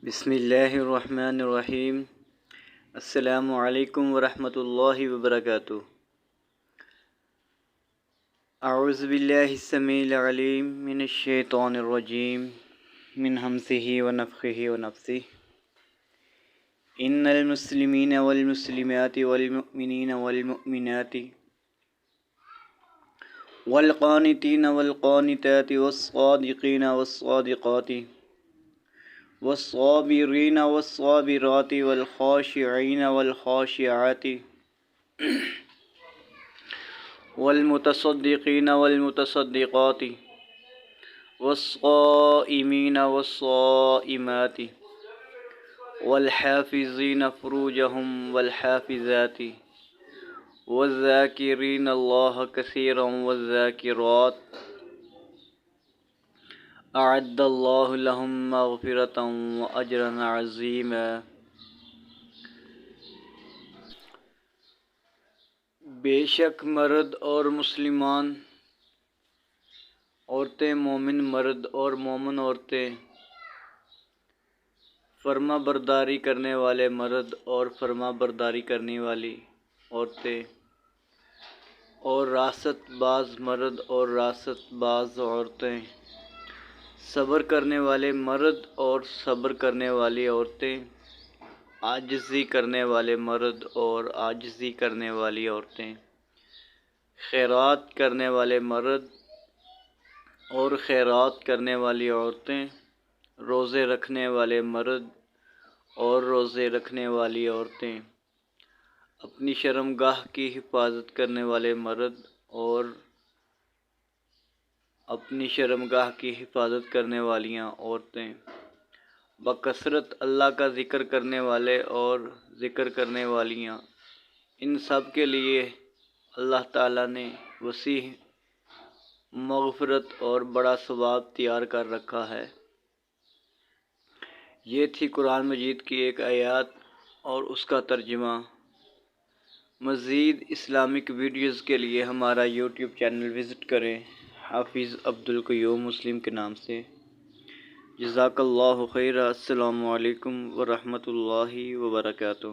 بسم اللہ الرحمن الرحیم۔ السلام علیکم ورحمۃ اللہ وبرکاتہ۔ اعوذ باللہ السمیع العلیم من الشیطان الرجیم من ہمزہ ونفخہ ونفثہ۔ ان المسلمین والمسلمات والمؤمنین والمؤمنات والقانتین والقانتات والصادقین والصادقات والصابرین والصابرات والخاشعین والخاشعات والمتصدقین والمتصدقات والصائمین والصائمات والحافظین فروجہم والحافظات والذاکرین اللہ کثیرا والذاکرات اعد اللہ لہم مغفرۃ واجرا عظیما۔ بے شک مرد اور مسلمان عورتیں، مومن مرد اور مومن عورتیں، فرما برداری کرنے والے مرد اور فرما برداری کرنے والی عورتیں، اور راست باز مرد اور راست باز عورتیں، صبر کرنے والے مرد اور صبر کرنے والی عورتیں، عاجزی کرنے والے مرد اور عاجزی کرنے والی عورتیں، خیرات کرنے والے مرد اور خیرات کرنے والی عورتیں، روزے رکھنے والے مرد اور روزے رکھنے والی عورتیں، اپنی شرمگاہ کی حفاظت کرنے والے مرد اور اپنی شرمگاہ کی حفاظت کرنے والیاں عورتیں، بکثرت اللہ کا ذکر کرنے والے اور ذکر کرنے والیاں، ان سب کے لیے اللہ تعالیٰ نے وسیع مغفرت اور بڑا ثواب تیار کر رکھا ہے۔ یہ تھی قرآن مجید کی ایک آیات اور اس کا ترجمہ۔ مزید اسلامک ویڈیوز کے لیے ہمارا یوٹیوب چینل وزٹ کریں، حافظ عبدالقیوم مسلم کے نام سے۔ جزاک اللہ خیر۔ السلام علیکم ورحمۃ اللہ وبرکاتہ۔